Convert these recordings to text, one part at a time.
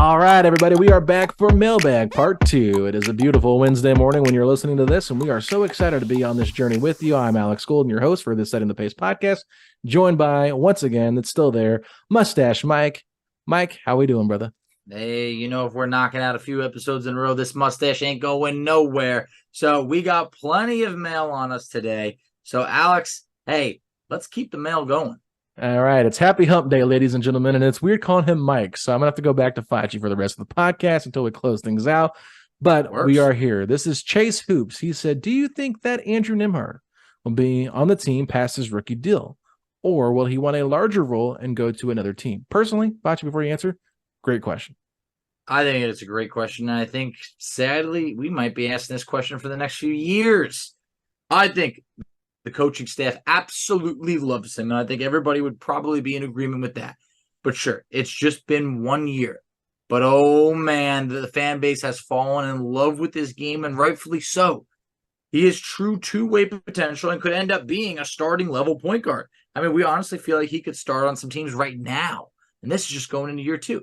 All right, everybody, we are back for Mailbag Part 2. It is a beautiful Wednesday morning when you're listening to this, and we are so excited to be on this journey with you. I'm Alex Golden, your host for this Setting the Pace podcast, joined by, once again, it's still there, Mustache Mike. Mike, how we doing, brother? Hey, if we're knocking out a few episodes in a row, this mustache ain't going nowhere. So we got plenty of mail on us today. So, Alex, hey, let's keep the mail going. All right, it's Happy Hump Day, ladies and gentlemen, and it's weird calling him Mike, so I'm going to have to go back to Facci for the rest of the podcast until we close things out, but we are here. This is Chase Hoops. He said, do you think that Andrew Nembhard will be on the team past his rookie deal, or will he want a larger role and go to another team? Personally, Facci, before you answer, great question. I think it's a great question, and I think, sadly, we might be asking this question for the next few years. I think the coaching staff absolutely loves him, and I think everybody would probably be in agreement with that. But sure, it's just been 1 year. But oh man, the fan base has fallen in love with this game, and rightfully so. He has true two-way potential and could end up being a starting level point guard. I mean, we honestly feel like he could start on some teams right now, and this is just going into year 2.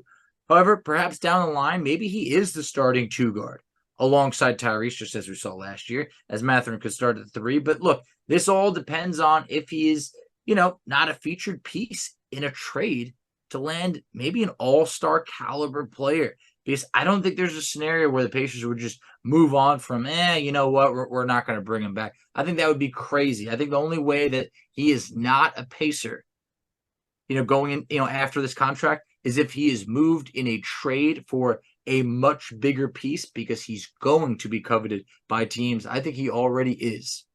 However, perhaps down the line, maybe he is the starting 2 guard alongside Tyrese, just as we saw last year, as Mathurin could start at 3. But look, this all depends on if he is, not a featured piece in a trade to land maybe an all-star caliber player. Because I don't think there's a scenario where the Pacers would just move on from, you know what, we're not going to bring him back. I think that would be crazy. I think the only way that he is not a Pacer, going in, after this contract is if he is moved in a trade for a much bigger piece because he's going to be coveted by teams. I think he already is.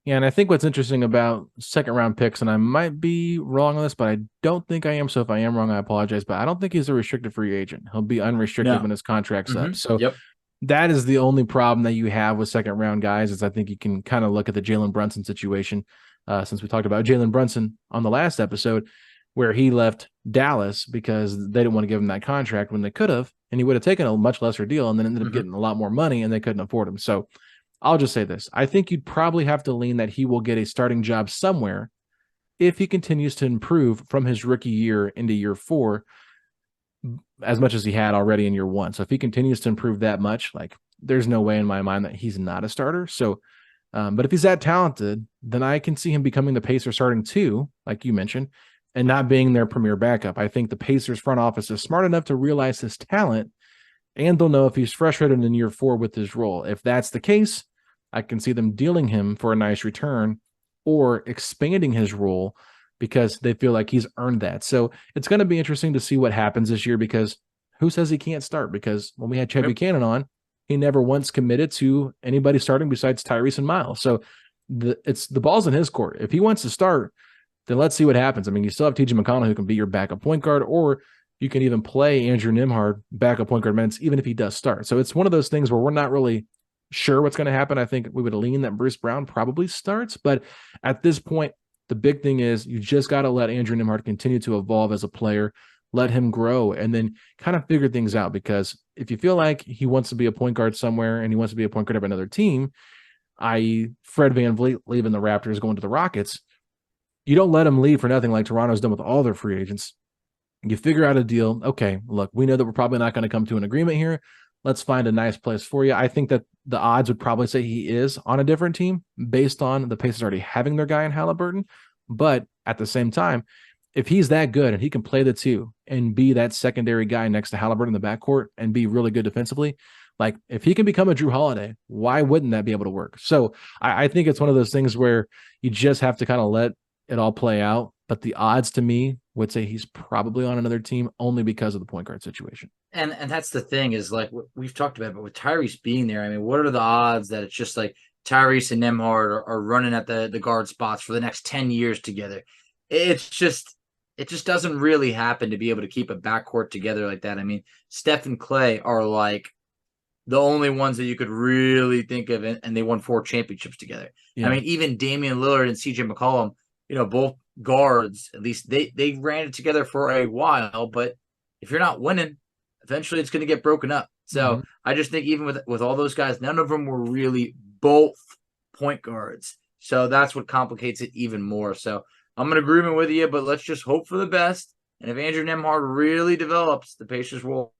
Yeah, and I think what's interesting about second-round picks, and I might be wrong on this, but I don't think I am, so if I am wrong, I apologize, but I don't think he's a restricted free agent. He'll be unrestricted when his contract's up. So that is the only problem that you have with second-round guys is I think you can kind of look at the Jalen Brunson situation, since we talked about Jalen Brunson on the last episode, where he left Dallas because they didn't want to give him that contract when they could have, and he would have taken a much lesser deal and then ended up getting a lot more money, and they couldn't afford him. So I'll just say this. I think you'd probably have to lean that he will get a starting job somewhere if he continues to improve from his rookie year into year 4 as much as he had already in year 1. So if he continues to improve that much, there's no way in my mind that he's not a starter. So, but if he's that talented, then I can see him becoming the Pacer starting 2, like you mentioned, and not being their premier backup. I think the Pacers front office is smart enough to realize his talent, and they'll know if he's frustrated in year 4 with his role. If that's the case, I can see them dealing him for a nice return or expanding his role because they feel like he's earned that. So it's going to be interesting to see what happens this year because who says he can't start? Because when we had Chet Buchanan on, he never once committed to anybody starting besides Tyrese and Miles. So the ball's in his court. If he wants to start, then let's see what happens. I mean, you still have T.J. McConnell who can be your backup point guard, or you can even play Andrew Nembhard backup point guard minutes, even if he does start. So it's one of those things where we're not really sure what's going to happen. I think we would lean that Bruce Brown probably starts, but at this point, the big thing is you just got to let Andrew Nembhard continue to evolve as a player, let him grow, and then kind of figure things out. Because if you feel like he wants to be a point guard somewhere and he wants to be a point guard of another team, i.e. Fred VanVleet leaving the Raptors, going to the Rockets, you don't let him leave for nothing like Toronto's done with all their free agents. You figure out a deal. Okay, look, we know that we're probably not going to come to an agreement here. Let's find a nice place for you. I think that the odds would probably say he is on a different team based on the Pacers already having their guy in Halliburton. But at the same time, if he's that good and he can play the 2 and be that secondary guy next to Halliburton in the backcourt and be really good defensively, if he can become a Drew Holiday, why wouldn't that be able to work? So I think it's one of those things where you just have to kind of let it all play out. But the odds to me would say he's probably on another team only because of the point guard situation. And that's the thing is we've talked about, but with Tyrese being there, I mean, what are the odds that it's just Tyrese and Nembhard are running at the guard spots for the next 10 years together? It just doesn't really happen to be able to keep a backcourt together like that. I mean, Steph and Clay are the only ones that you could really think of, and they won 4 championships together. Yeah. I mean, even Damian Lillard and CJ McCollum, both guards, at least they ran it together for a while, but if you're not winning, eventually it's going to get broken up. So I just think even with all those guys, none of them were really both point guards. So that's what complicates it even more. So I'm in agreement with you, but let's just hope for the best. And if Andrew Nembhard really develops, the Pacers will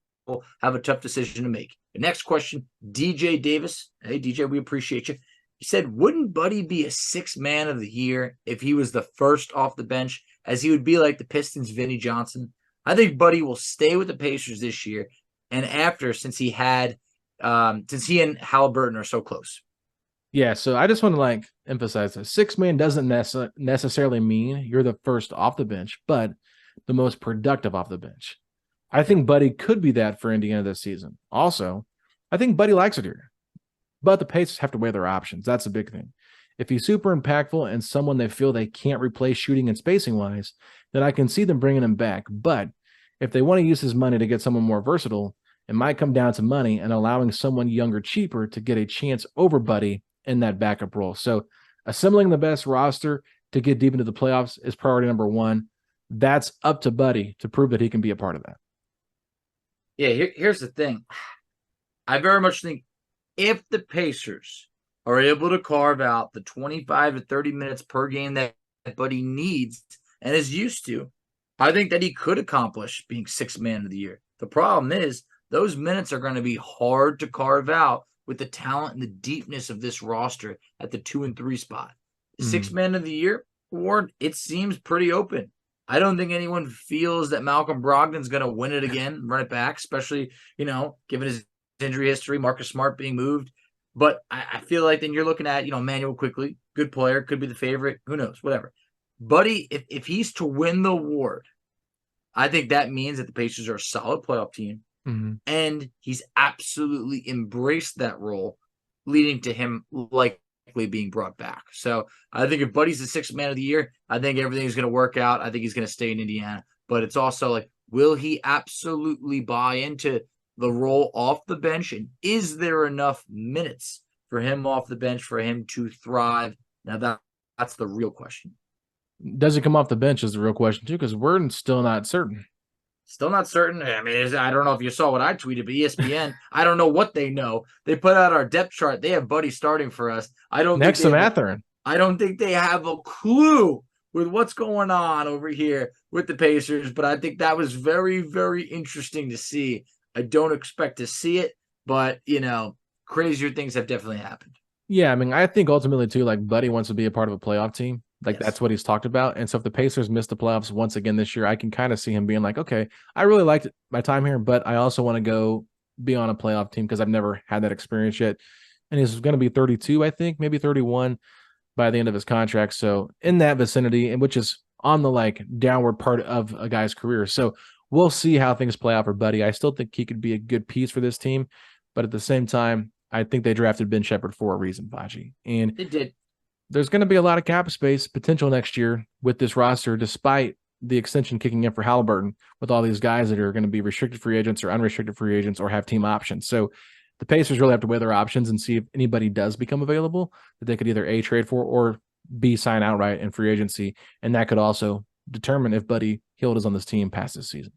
have a tough decision to make. The next question, DJ Davis. Hey, DJ, we appreciate you. He said, wouldn't Buddy be a sixth man of the year if he was the first off the bench, as he would be like the Pistons' Vinnie Johnson? I think Buddy will stay with the Pacers this year and after, since he and Halliburton are so close. Yeah, so I just want to emphasize that six man doesn't necessarily mean you're the first off the bench, but the most productive off the bench. I think Buddy could be that for Indiana this season. Also, I think Buddy likes it here, but the Pacers have to weigh their options. That's a big thing. If he's super impactful and someone they feel they can't replace shooting and spacing wise, then I can see them bringing him back. But if they want to use his money to get someone more versatile, it might come down to money and allowing someone younger, cheaper to get a chance over Buddy in that backup role. So assembling the best roster to get deep into the playoffs is priority number one. That's up to Buddy to prove that he can be a part of that. Yeah, here's the thing. I very much think if the Pacers are able to carve out the 25 to 30 minutes per game that Buddy needs and is used to, I think that he could accomplish being sixth man of the year. The problem is those minutes are going to be hard to carve out with the talent and the deepness of this roster at the 2 and 3 spot. Sixth man of the year award, it seems pretty open. I don't think anyone feels that Malcolm Brogdon's going to win it again, run it back, especially, given his injury history, Marcus Smart being moved. But I feel like then you're looking at, Manuel Quickly, good player, could be the favorite, who knows, whatever. Buddy, if he's to win the award, I think that means that the Pacers are a solid playoff team, and he's absolutely embraced that role, leading to him likely being brought back. So I think if Buddy's the sixth man of the year, I think everything's going to work out. I think he's going to stay in Indiana. But it's also will he absolutely buy into the role off the bench? And is there enough minutes for him off the bench for him to thrive? Now, that's the real question. Does he come off the bench is the real question, too, because we're still not certain. Still not certain. I mean, I don't know if you saw what I tweeted, but ESPN, I don't know what they know. They put out our depth chart. They have Buddy starting for us. Next to Mathurin. I don't think they have a clue with what's going on over here with the Pacers, but I think that was very, very interesting to see. I don't expect to see it, but, crazier things have definitely happened. Yeah, I mean, I think ultimately, too, Buddy wants to be a part of a playoff team. Yes. That's what he's talked about. And so if the Pacers miss the playoffs once again this year, I can kind of see him being okay, I really liked my time here, but I also want to go be on a playoff team because I've never had that experience yet. And he's going to be 32, I think, maybe 31 by the end of his contract. So in that vicinity, and which is on the downward part of a guy's career. So we'll see how things play out for Buddy. I still think he could be a good piece for this team, but at the same time, I think they drafted Ben Shepherd for a reason, Facci. And they did. There's going to be a lot of cap space potential next year with this roster, despite the extension kicking in for Halliburton, with all these guys that are going to be restricted free agents or unrestricted free agents or have team options. So the Pacers really have to weigh their options and see if anybody does become available that they could either A, trade for, or B, sign outright in free agency. And that could also determine if Buddy Hield is on this team past this season.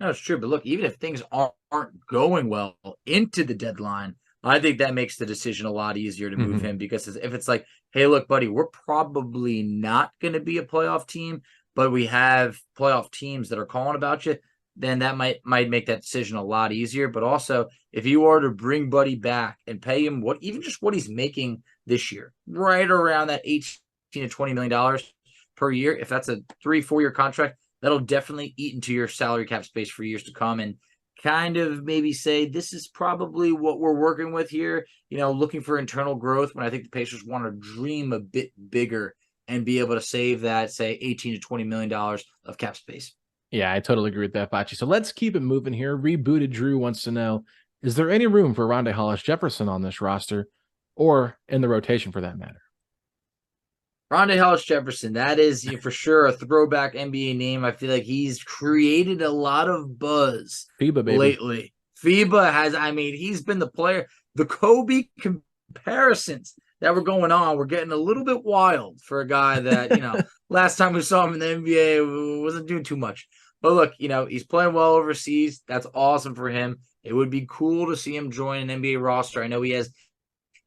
No, it's true. But look, even if things aren't going well into the deadline, I think that makes the decision a lot easier to move him, because if it's hey, look, Buddy, we're probably not going to be a playoff team, but we have playoff teams that are calling about you, then that might make that decision a lot easier. But also, if you are to bring Buddy back and pay him what he's making this year, right around that $18 to $20 million per year, if that's a 3-4 year contract, that'll definitely eat into your salary cap space for years to come, and kind of maybe say this is probably what we're working with here, looking for internal growth, when I think the Pacers want to dream a bit bigger and be able to save that, say, $18 to $20 million of cap space. Yeah, I totally agree with that, Facci. So let's keep it moving here. Rebooted Drew wants to know, is there any room for Rondae Hollis-Jefferson on this roster, or in the rotation for that matter? Rondae Hollis-Jefferson, that is for sure a throwback NBA name. I feel like he's created a lot of buzz FIBA, baby. Lately. FIBA has, he's been the player. The Kobe comparisons that were going on were getting a little bit wild for a guy that, last time we saw him in the NBA wasn't doing too much. But look, he's playing well overseas. That's awesome for him. It would be cool to see him join an NBA roster. I know he has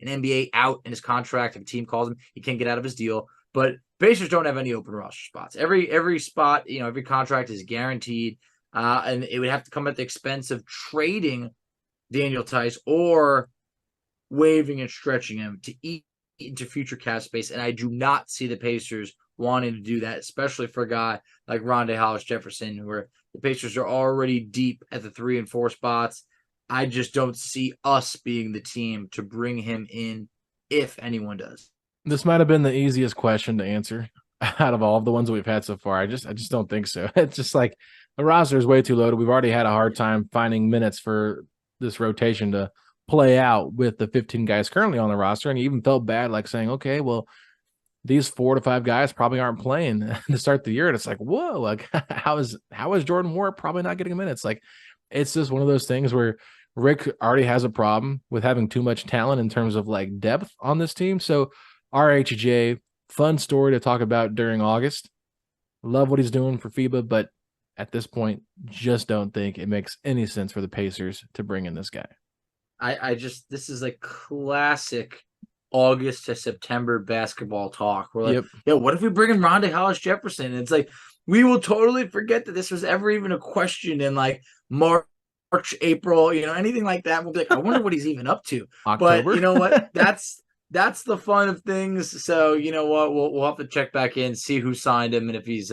an NBA out in his contract. If a team calls him, he can't get out of his deal. But Pacers don't have any open roster spots. Every spot, every contract is guaranteed. and it would have to come at the expense of trading Daniel Tice or waiving and stretching him to eat into future cap space. And I do not see the Pacers wanting to do that, especially for a guy like Rondae Hollis-Jefferson, where the Pacers are already deep at the 3 and 4 spots. I just don't see us being the team to bring him in if anyone does. This might have been the easiest question to answer out of all of the ones we've had so far. I just don't think so. It's just like the roster is way too loaded. We've already had a hard time finding minutes for this rotation to play out with the 15 guys currently on the roster. And you even felt bad like saying, okay, well, these 4 to 5 guys probably aren't playing to start the year. And it's like, whoa, like how is Jordan Moore probably not getting minutes? Like, it's just one of those things where Rick already has a problem with having too much talent in terms of like depth on this team. So RHJ, fun story to talk about during August. Love what he's doing for FIBA, but at this point, just don't think it makes any sense for the Pacers to bring in this guy. This is like classic August to September basketball talk. We're like, yo, what if we bring in Rondae Hollis-Jefferson? And it's like, we will totally forget that this was ever even a question in like March, April, anything like that. We'll be like, I wonder what he's even up to. October. But you know what? That's the fun of things. So you know what? We'll have to check back in, see who signed him, and if he's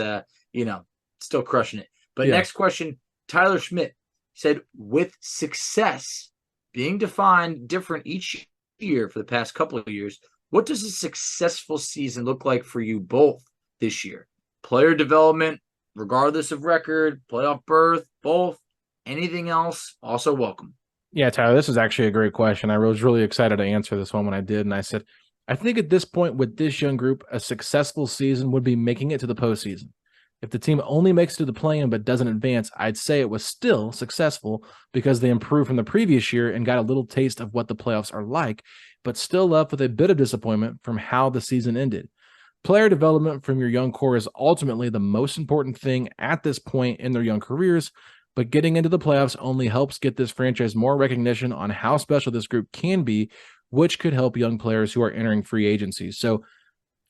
still crushing it. But next question, Tyler Schmitt said, with success being defined different each year for the past couple of years, what does a successful season look like for you both this year? Player development, regardless of record, playoff berth, both, anything else, also welcome. Yeah, Tyler, this is actually a great question. I was really excited to answer this one when I did. And I said, I think at this point with this young group, a successful season would be making it to the postseason. If the team only makes it to the play-in but doesn't advance, I'd say it was still successful because they improved from the previous year and got a little taste of what the playoffs are like, but still left with a bit of disappointment from how the season ended. Player development from your young core is ultimately the most important thing at this point in their young careers, but getting into the playoffs only helps get this franchise more recognition on how special this group can be, which could help young players who are entering free agency. So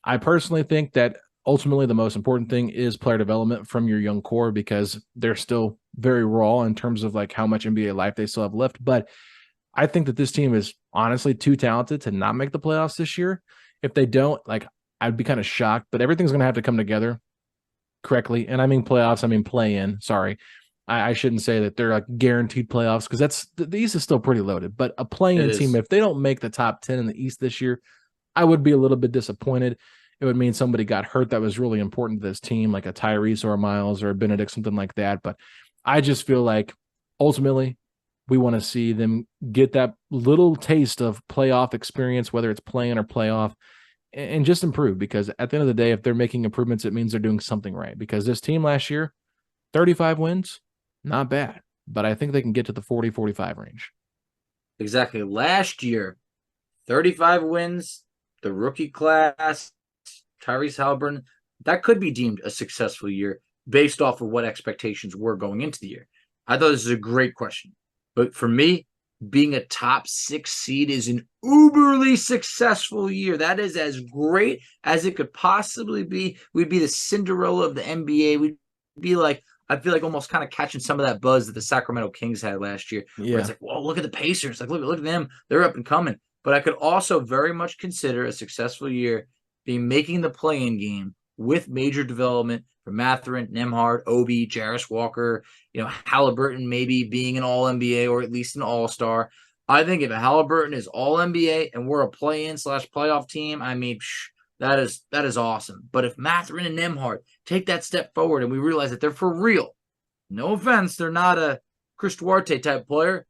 I personally think that ultimately the most important thing is player development from your young core because they're still very raw in terms of like how much NBA life they still have left. But I think that this team is honestly too talented to not make the playoffs this year. If they don't, like, I'd be kind of shocked, but everything's going to have to come together correctly. And I mean playoffs, I mean play-in. Sorry. I shouldn't say that they're like guaranteed playoffs because that's the East is still pretty loaded. But a play-in team, if they don't make the top 10 in the East this year, I would be a little bit disappointed. It would mean somebody got hurt that was really important to this team, like a Tyrese or a Miles or a Benedict, something like that. But I just feel like ultimately we want to see them get that little taste of playoff experience, whether it's play-in or playoff, and just improve. Because at the end of the day, if they're making improvements, it means they're doing something right. Because this team last year, 35 wins, not bad. But I think they can get to the 40, 45 range. Exactly. Last year, 35 wins, the rookie class, Tyrese Halliburton, that could be deemed a successful year based off of what expectations were going into the year. I thought this is a great question. But for me, being a top 6 seed is an uberly successful year. That is as great as it could possibly be. We'd be the Cinderella of the NBA. We'd be like, I feel like almost kind of catching some of that buzz that the Sacramento Kings had last year. Yeah. Where it's like, whoa, look at the Pacers. Like, look at them. They're up and coming. But I could also very much consider a successful year being making the play-in game with major development for Mathurin, Nembhard, Obi, Jarace Walker, Halliburton maybe being an All-NBA or at least an All-Star. I think if Halliburton is All-NBA and we're a play-in / playoff team, I mean, that is awesome. But if Mathurin and Nembhard take that step forward and we realize that they're for real, no offense, they're not a Chris Duarte type player,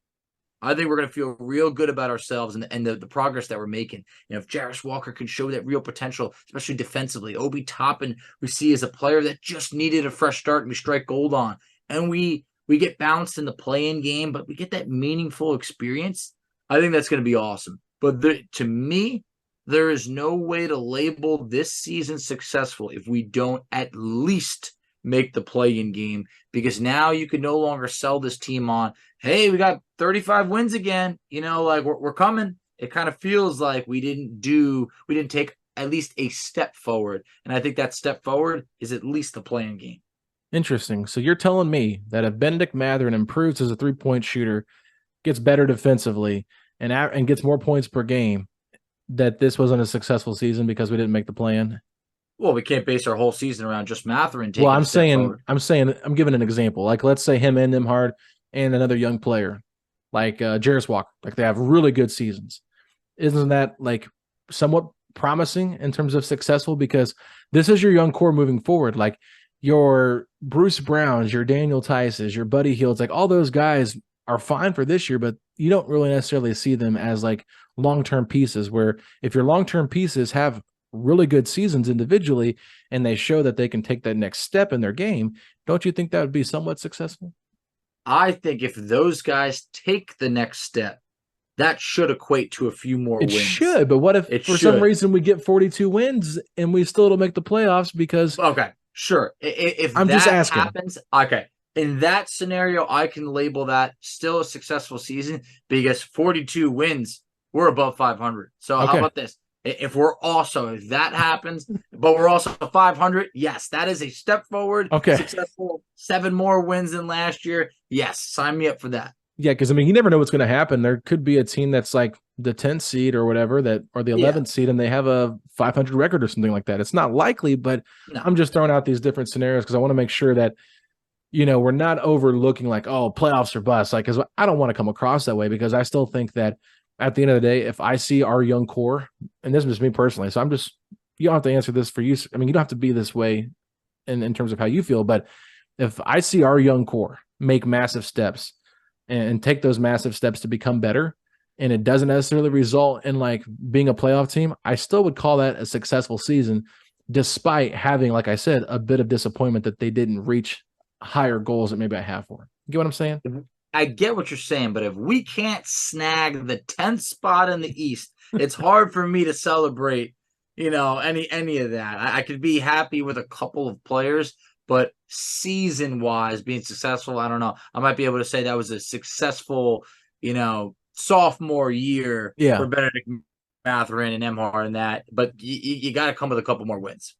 I think we're going to feel real good about ourselves and the progress that we're making. If Jarace Walker can show that real potential, especially defensively, Obi Toppin, we see as a player that just needed a fresh start and we strike gold on. And we get bounced in the play-in game, but we get that meaningful experience. I think that's going to be awesome. But to me, there is no way to label this season successful if we don't at least make the play-in game, because now you can no longer sell this team on, hey, we got 35 wins again, like we're coming. It kind of feels like we didn't take at least a step forward. And I think that step forward is at least the play-in game. Interesting. So you're telling me that if Benedict Mathurin improves as a 3-point shooter, gets better defensively, and gets more points per game, that this wasn't a successful season because we didn't make the play-in? Well, we can't base our whole season around just Mathurin Well, taking a step forward. I'm giving an example. Like, let's say him and Nembhard and another young player, like Jarace Walker, like they have really good seasons. Isn't that like somewhat promising in terms of successful? Because this is your young core moving forward. Like your Bruce Browns, your Daniel Tices, your Buddy Hields, like all those guys are fine for this year, but you don't really necessarily see them as like long-term pieces, where if your long-term pieces have really good seasons individually and they show that they can take that next step in their game, don't you think that would be somewhat successful? I think if those guys take the next step, that should equate to a few more It wins. should, but what if some reason we get 42 wins and we still don't make the playoffs because... Okay, sure. If I'm just asking. Happens, okay. In that scenario, I can label that still a successful season because 42 wins, we're above 500. So how about this? If that happens, but we're also 500, yes, that is a step forward. Okay. Successful, 7 more wins than last year. Yes, sign me up for that. Yeah, because I mean, you never know what's going to happen. There could be a team that's like the 10th seed or whatever, or the 11th seed, and they have a 500 record or something like that. It's not likely, but no. I'm just throwing out these different scenarios because I want to make sure that, we're not overlooking like, oh, playoffs or bust. Like, because I don't want to come across that way, because I still think that at the end of the day, if I see our young core, and this is just me personally, so you don't have to answer this for you. I mean, you don't have to be this way in terms of how you feel, but if I see our young core make massive steps and take those massive steps to become better, and it doesn't necessarily result in like being a playoff team, I still would call that a successful season, despite having, like I said, a bit of disappointment that they didn't reach higher goals that maybe I have for them. You get what I'm saying? I get what you're saying, but if we can't snag the 10th spot in the East, it's hard for me to celebrate, any of that. I could be happy with a couple of players, but season-wise, being successful, I don't know. I might be able to say that was a successful, sophomore year for Benedict Mathurin and Nembhard and that. But you got to come with a couple more wins.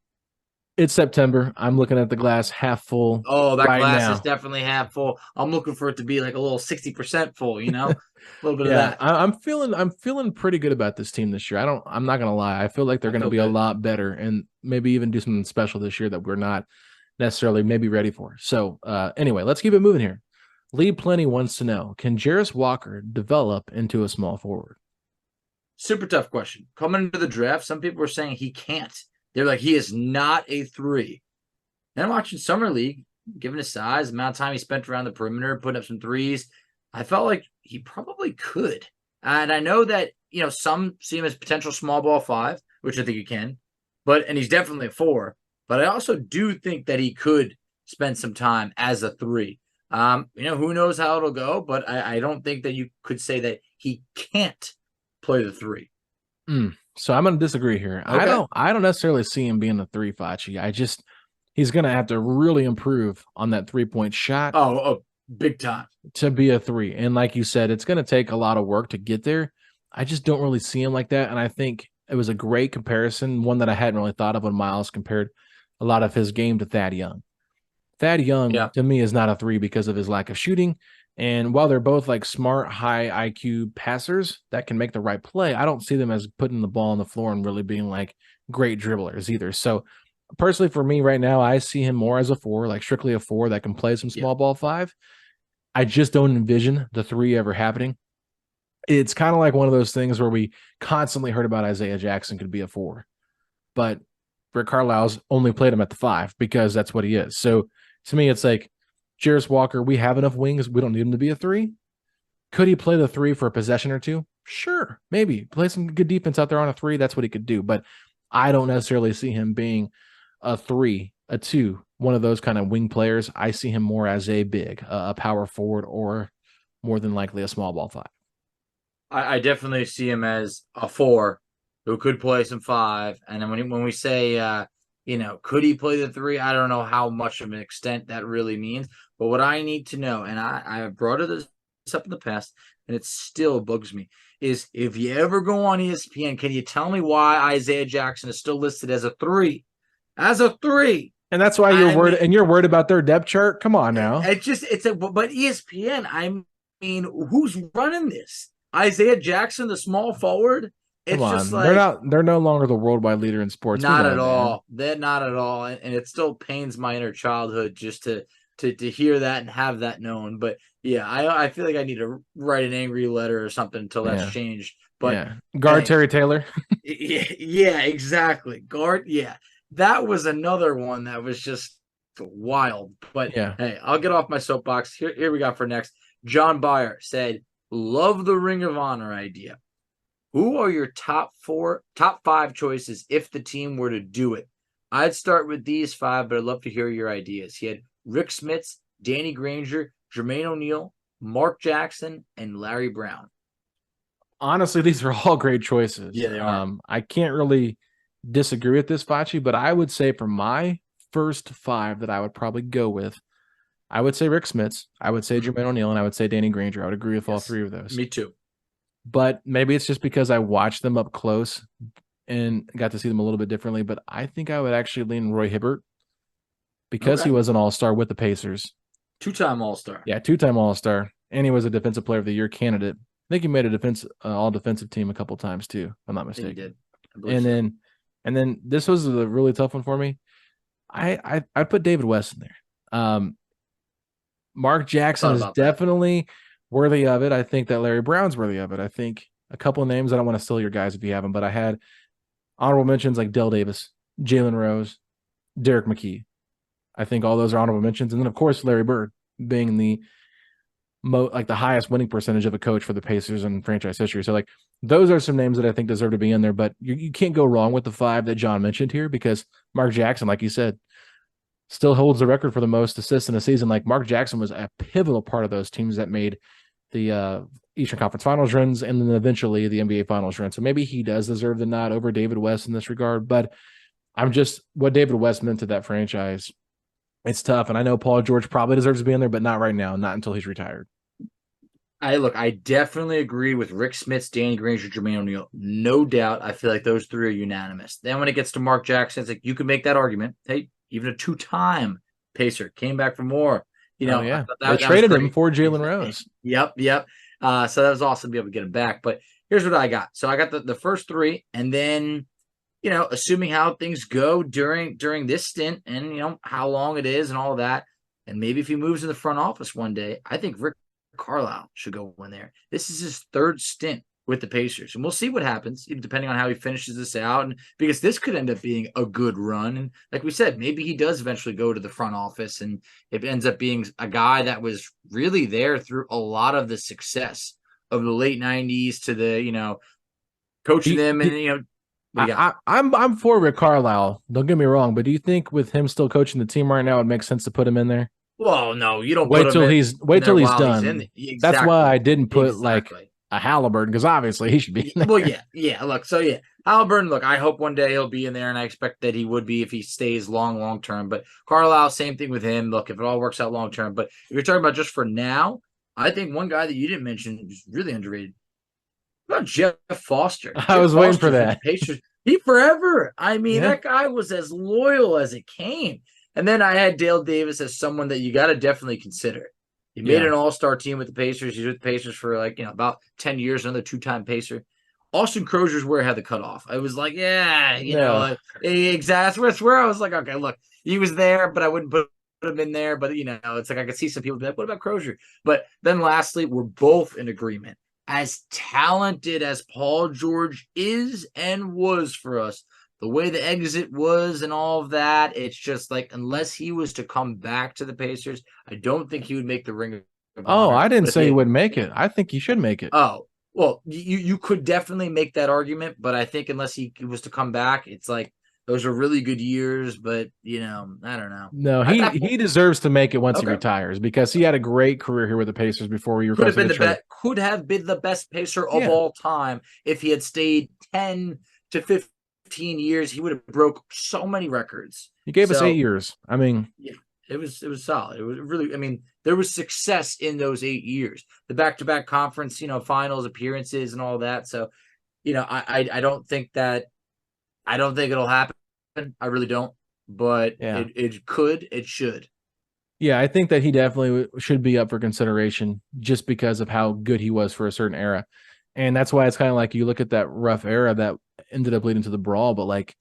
It's September. I'm looking at the glass half full. Oh, that glass is definitely half full. I'm looking for it to be like a little 60% full, a little bit of that. I'm feeling pretty good about this team this year. I'm not gonna lie. I feel like they're gonna be a lot better and maybe even do something special this year that we're not necessarily maybe ready for. So anyway, let's keep it moving here. Lee Plenty wants to know, can Jarace Walker develop into a small forward? Super tough question. Coming into the draft, some people were saying he can't. They're like, he is not a 3. Then watching Summer League, given his size, the amount of time he spent around the perimeter, putting up some threes, I felt like he probably could. And I know that, some see him as potential small ball 5, which I think he can. And he's definitely a 4. But I also do think that he could spend some time as a 3. Who knows how it'll go, but I don't think that you could say that he can't play the 3. So I'm going to disagree here. Okay. I don't necessarily see him being a 3, Facci. He's going to have to really improve on that 3-point shot. Oh, big time. To be a 3. And like you said, it's going to take a lot of work to get there. I just don't really see him like that. And I think it was a great comparison, one that I hadn't really thought of when Miles compared a lot of his game to Thad Young. Thad Young, to me, is not a 3 because of his lack of shooting. And while they're both like smart, high IQ passers that can make the right play, I don't see them as putting the ball on the floor and really being like great dribblers either. So personally, for me right now, I see him more as a 4, like strictly a 4 that can play some small ball 5. I just don't envision the 3 ever happening. It's kind of like one of those things where we constantly heard about Isaiah Jackson could be a 4, but Rick Carlisle's only played him at the 5 because that's what he is. So to me, it's like, Jarace Walker, we have enough wings. We don't need him to be a 3. Could he play the 3 for a possession or 2? Sure, maybe. Play some good defense out there on a 3. That's what he could do. But I don't necessarily see him being a 3, a 2, one of those kind of wing players. I see him more as a big, a power forward, or more than likely a small ball 5. I definitely see him as a 4 who could play some 5. And then when we say, could he play the 3? I don't know how much of an extent that really means. But what I need to know, and I have brought this up in the past, and it still bugs me, is if you ever go on ESPN, can you tell me why Isaiah Jackson is still listed as a 3? As a 3. And that's why you're worried, and you're worried about their depth chart. Come on now. But ESPN, I mean, who's running this? Isaiah Jackson, the small forward. Come on, they're no longer the worldwide leader in sports. Not at all. They're not at all, and it still pains my inner childhood just to hear that and have that known. But yeah, I feel like I need to write an angry letter or something until that's changed. But guard Terry Taylor. yeah, exactly. Guard, yeah, that was another one that was just wild. But hey, I'll get off my soapbox. Here we got for next. John Byer said, "Love the Ring of Honor idea. Who are your top 5 choices if the team were to do it? I'd start with these 5, but I'd love to hear your ideas." He had Rick Schmitt, Danny Granger, Jermaine O'Neal, Mark Jackson, and Larry Brown. Honestly, these are all great choices. Yeah, they are. I can't really disagree with this, Facci, but I would say for my first 5 that I would probably go with, I would say Rick Schmitt, I would say Jermaine O'Neal, and I would say Danny Granger. I would agree with all 3 of those. Me too. But maybe it's just because I watched them up close and got to see them a little bit differently. But I think I would actually lean Roy Hibbert because he was an all-star with the Pacers. 2-time all-star. Yeah, 2-time all-star. And he was a Defensive Player of the Year candidate. I think he made a all-defensive team a couple times too, if I'm not mistaken. He did. And then this was a really tough one for me. I put David West in there. Mark Jackson is definitely worthy of it. I think that Larry Brown's worthy of it. I think a couple of names, I don't want to steal your guys if you have them, but I had honorable mentions like Dell Davis, Jalen Rose, Derek McKee. I think all those are honorable mentions. And then, of course, Larry Bird being the highest winning percentage of a coach for the Pacers in franchise history. So, like, those are some names that I think deserve to be in there. But you can't go wrong with the 5 that John mentioned here because Mark Jackson, like you said, still holds the record for the most assists in a season. Like, Mark Jackson was a pivotal part of those teams that made the Eastern Conference Finals runs and then eventually the NBA Finals run. So maybe he does deserve the nod over David West in this regard. But what David West meant to that franchise, it's tough. And I know Paul George probably deserves to be in there, but not right now, not until he's retired. I definitely agree with Rick Schmitt, Danny Granger, Jermaine O'Neal. No doubt. I feel like those 3 are unanimous. Then when it gets to Mark Jackson, it's like you can make that argument. Hey, even a 2-time Pacer came back for more. They traded him for Jalen Rose. Yep. So that was awesome to be able to get him back. But here's what I got. So I got the first 3, and then, assuming how things go during this stint and, how long it is and all of that, and maybe if he moves in the front office one day, I think Rick Carlisle should go in there. This is his 3rd stint with the Pacers, and we'll see what happens, depending on how he finishes this out, and because this could end up being a good run. And like we said, maybe he does eventually go to the front office, and it ends up being a guy that was really there through a lot of the success of the late 90s to the, coaching them, and I'm for Rick Carlisle. Don't get me wrong, but do you think with him still coaching the team right now, it makes sense to put him in there? Well, no, you don't. Wait till he's done. Exactly. That's why I didn't put like a Halliburton, because obviously he should be in there. Well, yeah. Look, Halliburton. Look, I hope one day he'll be in there, and I expect that he would be if he stays long term. But Carlisle, same thing with him. Look, if it all works out long term. But if you're talking about just for now, I think one guy that you didn't mention is really underrated. What about Jeff Foster? I was waiting for that. Pacers. He forever. I mean, that guy was as loyal as it came. And then I had Dale Davis as someone that you got to definitely consider. He made an all-star team with the Pacers. He's with the Pacers for about 10 years, another 2-time Pacer. Austin Crozier's where I had the cutoff. I was like, exactly. That's where I was like, okay, look, he was there, but I wouldn't put him in there. But, it's like I could see some people be like, what about Crozier? But then lastly, we're both in agreement. As talented as Paul George is and was for us, the way the exit was and all of that, it's just like, unless he was to come back to the Pacers, I don't think he would make the Ring of Honor. I didn't say he wouldn't make it. I think he should make it. Oh, well, you could definitely make that argument, but I think unless he was to come back, it's like, those are really good years, but, I don't know. No, he deserves to make it once he retires, because he had a great career here with the Pacers before he could have been the best Pacer of all time if he had stayed 10 to 15 years. He would have broke so many records. He gave us 8 years. I mean, it was solid. It was really, there was success in those 8 years. The back-to-back conference, finals appearances and all that. So, I don't think it'll happen. I really don't. but it should. Yeah, I think that he definitely should be up for consideration just because of how good he was for a certain era. And that's why it's kind of like you look at that rough era that ended up leading to the brawl, but like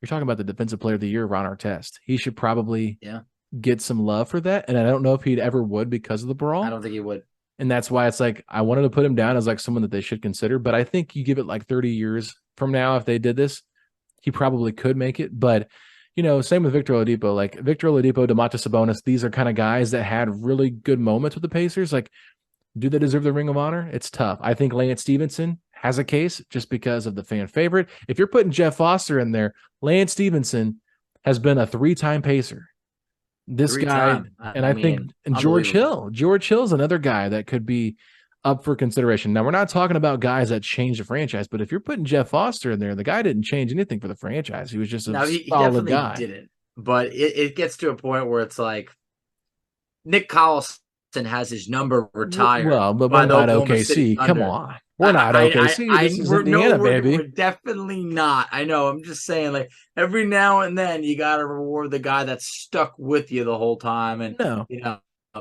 you're talking about the defensive player of the year, Ron Artest. He should probably get some love for that. And I don't know if he'd ever would because of the brawl. I don't think he would. And that's why it's like I wanted to put him down as like someone that they should consider. But I think you give it like 30 years from now, if they did this, he probably could make it. But same with Victor Oladipo. Like Victor Oladipo, Domantas Sabonis, these are kind of guys that had really good moments with the Pacers. Like, do they deserve the Ring of Honor? It's tough. I think Lance Stevenson has a case just because of the fan favorite. If you're putting Jeff Foster in there, Lance Stevenson has been a 3-time Pacer. This guy, and I think George Hill's another guy that could be up for consideration. Now, we're not talking about guys that changed the franchise, but if you're putting Jeff Foster in there, the guy didn't change anything for the franchise. He was just a solid guy. Didn't. But it gets to a point where it's like Nick Collison has his number retired. Well, but we're not OKC. Come on. We're not OKC. This is Indiana, baby. We're definitely not. I know. I'm just saying, like, every now and then you got to reward the guy that's stuck with you the whole time. And,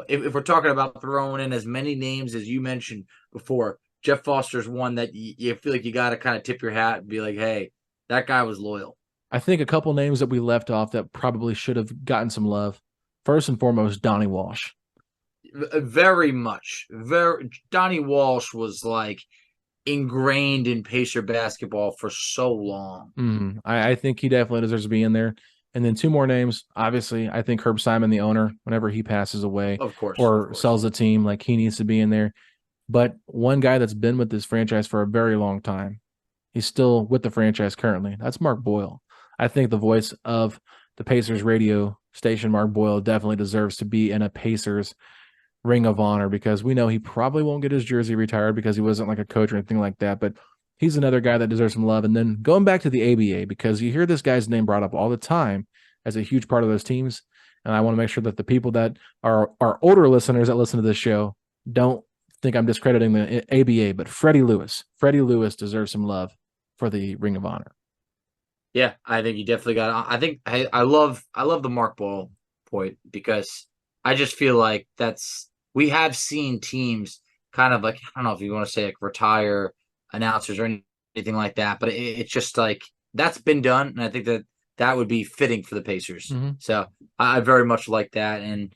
if we're talking about throwing in as many names as you mentioned before, Jeff Foster's one that you feel like you got to kind of tip your hat and be like, hey, that guy was loyal. I think a couple names that we left off that probably should have gotten some love. First and foremost, Donnie Walsh. Very much. Donnie Walsh was like ingrained in Pacer basketball for so long. I think he definitely deserves to be in there. And then two more names. Obviously, I think Herb Simon, the owner, whenever he passes away sells the team, like he needs to be in there. But one guy that's been with this franchise for a very long time, he's still with the franchise currently. That's Mark Boyle. I think the voice of the Pacers radio station, Mark Boyle, definitely deserves to be in a Pacers Ring of Honor because we know he probably won't get his jersey retired because he wasn't like a coach or anything like that. But he's another guy that deserves some love. And then going back to the ABA, because you hear this guy's name brought up all the time as a huge part of those teams. And I want to make sure that the people that are older listeners that listen to this show don't think I'm discrediting the ABA, but Freddie Lewis. Freddie Lewis deserves some love for the Ring of Honor. Yeah, I think you definitely got it. I think I love the Mark Boyle point because I just feel like we have seen teams kind of like, I don't know if you want to say like retire announcers or anything like that, but it's just like that's been done. And I think that would be fitting for the Pacers. So I very much like that. And,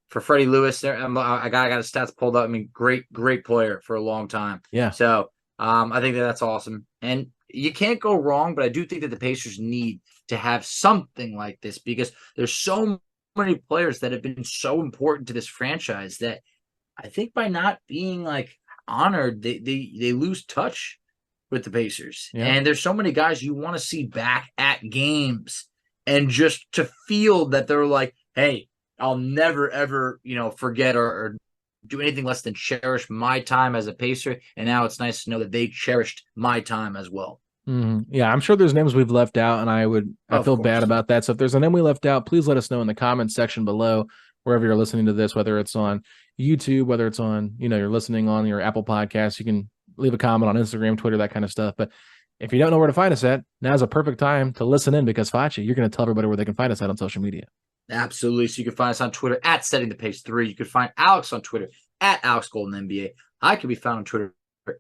for Freddie Lewis, I got his stats pulled up. I mean, great player for a long time. Yeah. So I think that's awesome. And you can't go wrong, but I do think that the Pacers need to have something like this because there's so many players that have been so important to this franchise that I think by not being like honored, they lose touch with the Pacers. Yeah. And there's so many guys you want to see back at games and just to feel that they're like, hey, I'll never, ever, forget or do anything less than cherish my time as a Pacer. And now it's nice to know that they cherished my time as well. Yeah, I'm sure there's names we've left out, and I feel bad about that. So if there's a name we left out, please let us know in the comments section below, wherever you're listening to this, whether it's on YouTube, whether it's on, you're listening on your Apple Podcasts, you can leave a comment on Instagram, Twitter, that kind of stuff. But if you don't know where to find us at, now's a perfect time to listen in because Facci, you're going to tell everybody where they can find us at on social media. Absolutely. So you can find us on Twitter at SettingThePace3. You can find Alex on Twitter at AlexGoldenNBA. I can be found on Twitter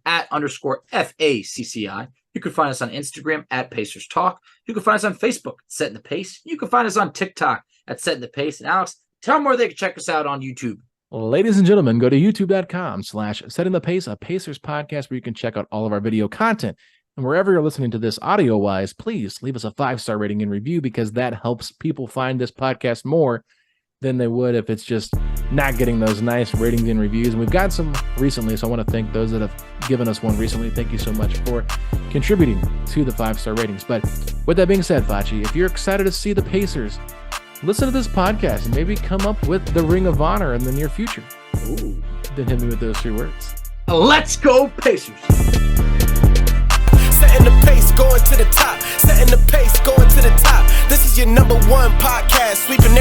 at _FACCI. You can find us on Instagram at Pacers Talk. You can find us on Facebook, Setting the Pace. You can find us on TikTok at Setting the Pace. And Alex, tell them where they can check us out on YouTube. Well, ladies and gentlemen, go to youtube.com/Setting the Pace, a Pacers podcast where you can check out all of our video content. And wherever you're listening to this audio-wise, please leave us a 5-star rating and review because that helps people find this podcast more than they would if it's just not getting those nice ratings and reviews. And we've got some recently, so I want to thank those that have given us one recently. Thank you so much for contributing to the 5-star ratings. But with that being said, Facci, if you're excited to see the Pacers, listen to this podcast and maybe come up with the Ring of Honor in the near future. Ooh. Then hit me with those 3 words. Let's go, Pacers! Setting the pace, going to the top. Setting the pace, going to the top. This is your #1 podcast, sweeping